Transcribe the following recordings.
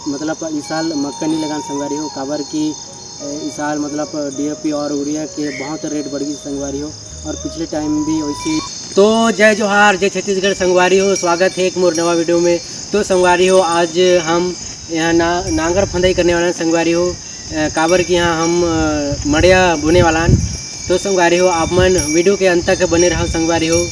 मतलब इस साल मक्का नहीं लगान संगवारी हो, काबर की इस साल मतलब डीएपी और यूरिया के बहुत रेट बढ़ गई संगवारी हो, और पिछले टाइम भी वैसी। तो जय जोहार, जय छत्तीसगढ़ संगवारी हो, स्वागत है एक मोर नवा वीडियो में। तो संगवारी हो, आज हम यहाँ नांगर फंदाई करने वाला संगवारी हो, काबर की यहाँ हम मड़िया बुने वाला। तो संगवारी हो, आप मन वीडियो के अंत तक बने रहो संगवारी हो।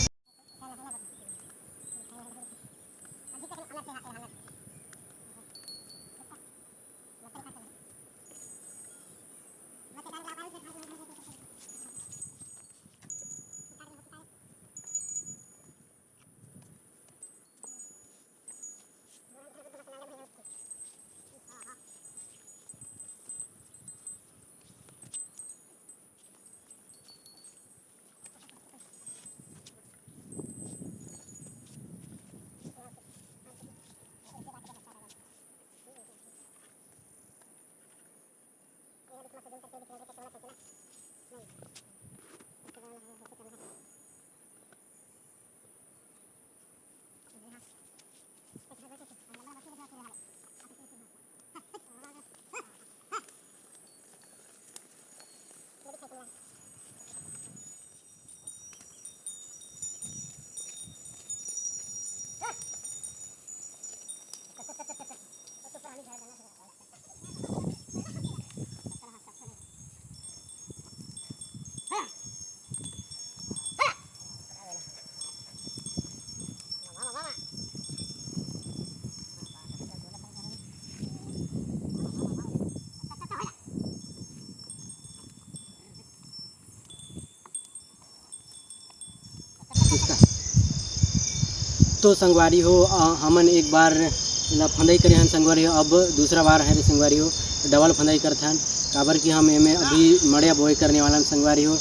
तो संगवारी हो, हमन एक बार फंदाई करे हन संगवारी हो, अब दूसरा बार है संगवारी हो डबल फंदाई करते हैं, काबर की हम एमें अभी मड़िया बोई करने वाला संगवारी हो।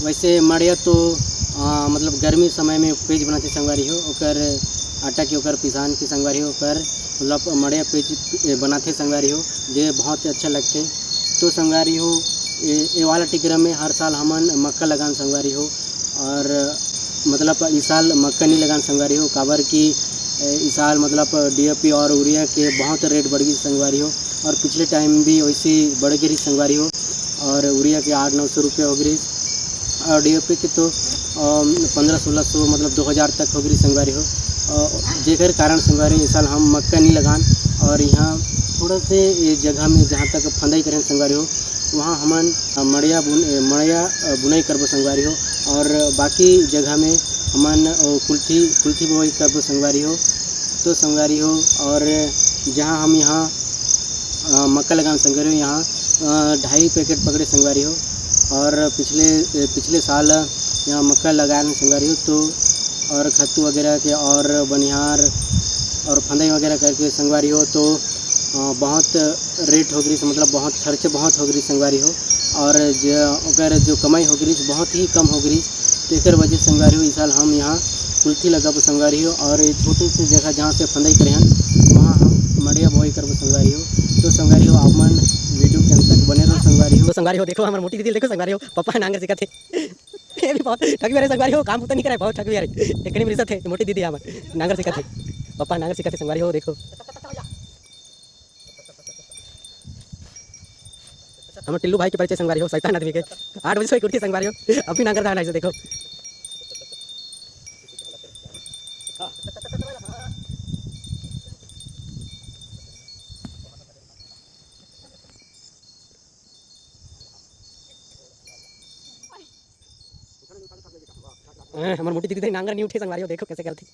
वैसे मड़िया तो मतलब गर्मी समय में पेज बनाते संगवारी हो, ओकर आटा के ओकर पिसान के संगवारी हो, ओकर मतलब मड़िया पेज बनाते संगवारी हो, जे बहुत अच्छा लगते। तो संगवारी हो, ये वाला टिकरा में हर साल हमन मक्का लगान संगवारी हो, और मतलब इस साल मक्का नहीं लगान संगवारी हो, काबर की इस साल मतलब डीएपी और यूरिया के बहुत रेट बढ़ गई संगवारी हो, और पिछले टाइम भी वैसी बढ़ गई संगवारी हो, और यूरिया के 800-900 रुपये हो गई, और डीएपी के तो 1500-1600 मतलब 2000 तक हो गई संगवारी हो। जेकर कारण संगवारी इस साल हम मक्का नहीं लगान, और यहाँ थोड़ा से जगह में जहाँ तक फंदाई करें संगवारी हो, वहाँ हमन मड़िया बुनाई करबो संगवारी हो, और बाकी जगह में हमन कुल्थी बोई करबो संगवारी हो। तो संगवारी हो, और जहाँ हम यहाँ मक्का लगान संगवारी हो, यहाँ 2.5 पैकेट पकड़े संगवारी हो, और पिछले साल यहाँ मक्का लगाए संगवारी हो, तो और खत्तू वगैरह के और बनिहार और फंदाई वगैरह करके संगवारी हो, तो बहुत रेट हो गई, मतलब बहुत खर्च बहुत हो गई संगवारी हो, और जो कमाई हो गई बहुत ही कम हो गई। तो एक वजह संगवारी हो, इस साल हम यहाँ कुल्थी लगाबो संगवारी हो, और छोटे से जगह जहाँ से फंदाई करे हैं वहाँ हम मड़िया बोई करबो संगवारी हो। तो संगवारी हो, आप मन वीडियो के अंत तक बने रहो संगवारी हो। तो संगवारी हो, देखो हमारे मोटी दीदी देखो संगवारी हो, पापा नांगर सिखाते ये भी बहुत ठगी वाले संगवारी हो, काम तो नहीं करे, बहुत ठगी वाले एकनी में रिश्ते मोटी दीदी हमारे नांगर सिखाते, पापा नांगर सिखाते संगवारी हो। देखो हम टिल्लू भाई के परिचय संगवारी हो, शैतान आदमी के 8 बजे से कुर्ती संगवारी हो, अभी नांगर दाना ऐसे देखो। हमारे मोटी दीदी नांगर नहीं उठे संगवारी हो, देखो कैसे करती।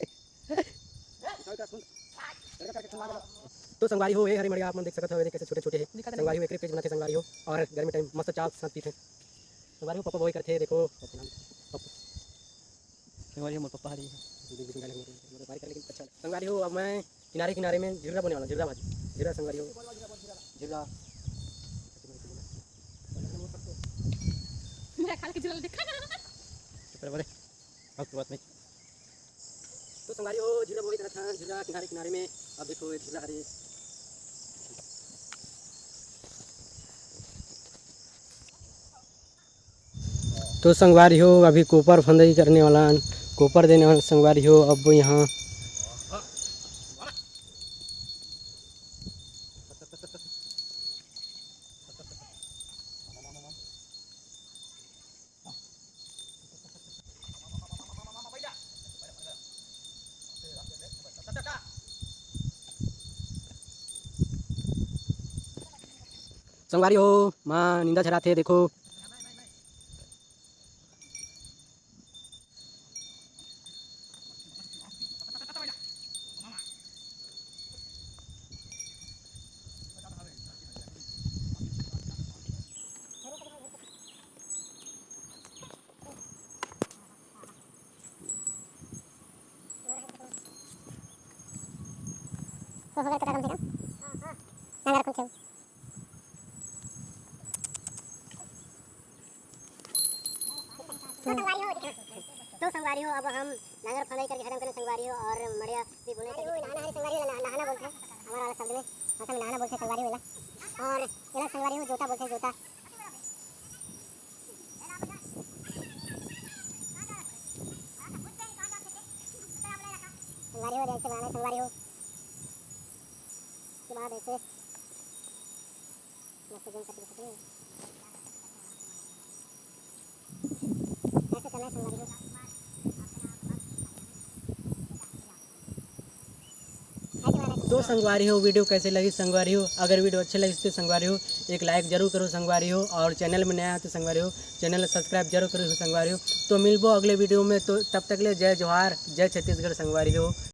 तो संगवारी हो, ये हरी मड़िया आप मन देख सकते हो, कैसे छोटे छोटे है संगवारी हो, एक पेज बनाते संगवारी हो, और गर्मी टाइम मस्त चाल साथ पीते संगवारी हो। पापा बोई करते देखो, संगवारी हो मोर पापा हरी बारी कर, लेकिन अच्छा संगवारी हो। अब मैं किनारे किनारे में जीरा बोने वाला, जीरा भाजी, जीरा संगवारी हो, जीरा मैं खा के जीरा देखा ना बड़े अब बात नहीं। तो संगवारी हो, जीरा बोई तरह था, जीरा किनारे किनारे में, अब देखो ये जीरा हरी। तो संगवारी हो, अभी कोपर फंदाई करने वाला, कोपर देने वाला संगवारी हो। अब यहाँ संगवारी हो माँ निंदा झराथे देखो। तो संगवारी हो अब हम नांगर फंदाई करके खत्म करें संगवारी हो और मड़िया भी बोले थे नहाना है संगवारी हो नहाना बोलते हैं हमारा वाला शब्द में भाषा में नहाना बोलते हैं संगवारी हो और ये संगवारी हो जोता बोलते हैं जोता संगवारी हो ऐसे बनाना संगवारी हो उसके बाद ऐसे ऐसे करना संगवारी हो। तो संगवारी हो वीडियो कैसे लगी संगवारी हो, अगर वीडियो अच्छी लगी तो संगवारी हो एक लाइक जरूर करो संगवारी हो और चैनल में नया है तो संगवारी हो चैनल सब्सक्राइब जरूर करो संगवारी हो। तो मिलबो अगले वीडियो में, तो तब तक ले जय जोहार जय छत्तीसगढ़ संगवारी हो।